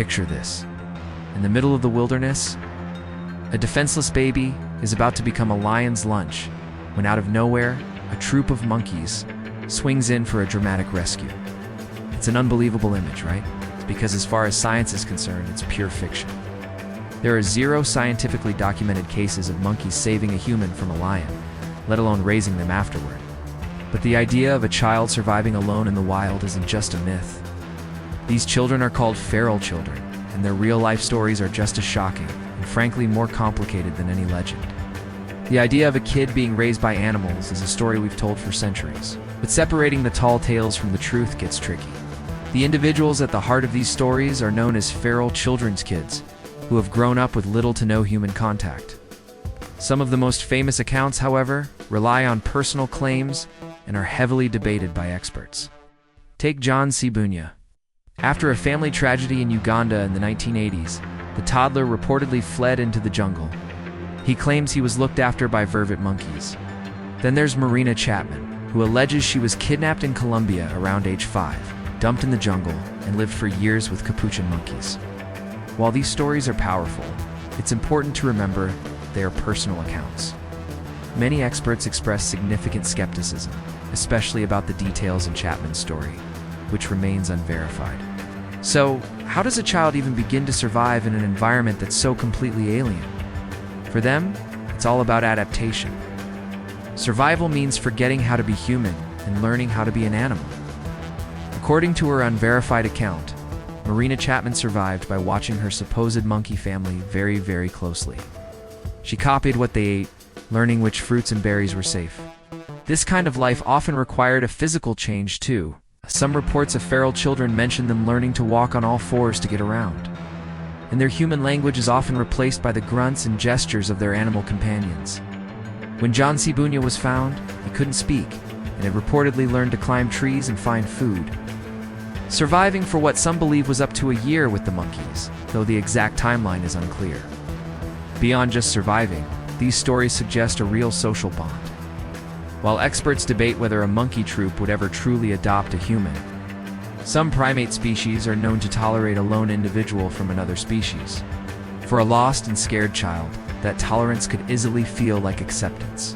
Picture this. In the middle of the wilderness, a defenseless baby is about to become a lion's lunch when out of nowhere, a troop of monkeys swings in for a dramatic rescue. It's an unbelievable image, right? Because as far as science is concerned, it's pure fiction. There are 0 scientifically documented cases of monkeys saving a human from a lion, let alone raising them afterward. But the idea of a child surviving alone in the wild isn't just a myth. These children are called feral children, and their real-life stories are just as shocking, and frankly more complicated than any legend. The idea of a kid being raised by animals is a story we've told for centuries, but separating the tall tales from the truth gets tricky. The individuals at the heart of these stories are known as feral children's kids, who have grown up with little to no human contact. Some of the most famous accounts, however, rely on personal claims and are heavily debated by experts. Take John Sibunya. After a family tragedy in Uganda in the 1980s, the toddler reportedly fled into the jungle. He claims he was looked after by vervet monkeys. Then there's Marina Chapman, who alleges she was kidnapped in Colombia around age 5, dumped in the jungle, and lived for years with capuchin monkeys. While these stories are powerful, it's important to remember they are personal accounts. Many experts express significant skepticism, especially about the details in Chapman's story, which remains unverified. So, how does a child even begin to survive in an environment that's so completely alien? For them, it's all about adaptation. Survival means forgetting how to be human and learning how to be an animal. According to her unverified account, Marina Chapman survived by watching her supposed monkey family very, very closely. She copied what they ate, learning which fruits and berries were safe. This kind of life often required a physical change too. Some reports of feral children mention them learning to walk on all fours to get around. And their human language is often replaced by the grunts and gestures of their animal companions. When John Sibunya was found, he couldn't speak, and had reportedly learned to climb trees and find food, surviving for what some believe was up to a year with the monkeys, though the exact timeline is unclear. Beyond just surviving, these stories suggest a real social bond. While experts debate whether a monkey troop would ever truly adopt a human, some primate species are known to tolerate a lone individual from another species. For a lost and scared child, that tolerance could easily feel like acceptance.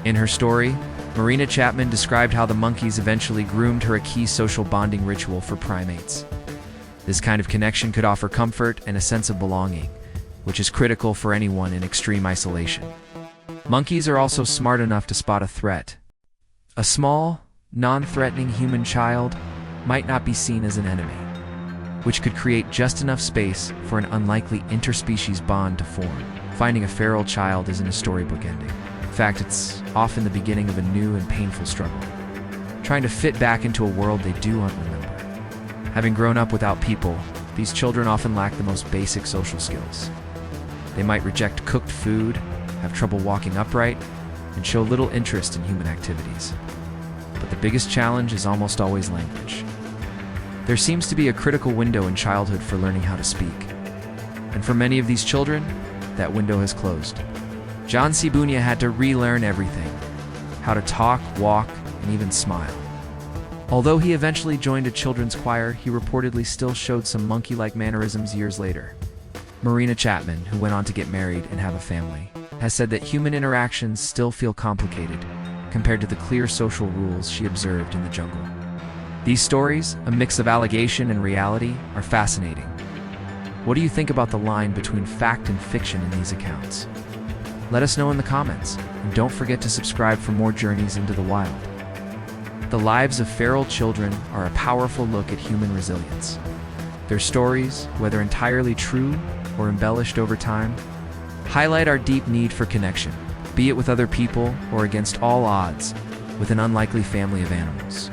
In her story, Marina Chapman described how the monkeys eventually groomed her a key social bonding ritual for primates. This kind of connection could offer comfort and a sense of belonging, which is critical for anyone in extreme isolation. Monkeys are also smart enough to spot a threat. A small, non-threatening human child might not be seen as an enemy, which could create just enough space for an unlikely interspecies bond to form. Finding a feral child isn't a storybook ending. In fact, it's often the beginning of a new and painful struggle, trying to fit back into a world they do not remember. Having grown up without people, these children often lack the most basic social skills. They might reject cooked food, have trouble walking upright, and show little interest in human activities. But the biggest challenge is almost always language. There seems to be a critical window in childhood for learning how to speak. And for many of these children, that window has closed. John Sibunya had to relearn everything: how to talk, walk, and even smile. Although he eventually joined a children's choir, he reportedly still showed some monkey-like mannerisms years later. Marina Chapman, who went on to get married and have a family, has said that human interactions still feel complicated compared to the clear social rules she observed in the jungle. These stories, a mix of allegation and reality, are fascinating. What do you think about the line between fact and fiction in these accounts? Let us know in the comments, and don't forget to subscribe for more journeys into the wild. The lives of feral children are a powerful look at human resilience. Their stories, whether entirely true or embellished over time, highlight our deep need for connection, be it with other people or against all odds, with an unlikely family of animals.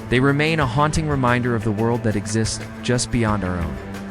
They remain a haunting reminder of the world that exists just beyond our own.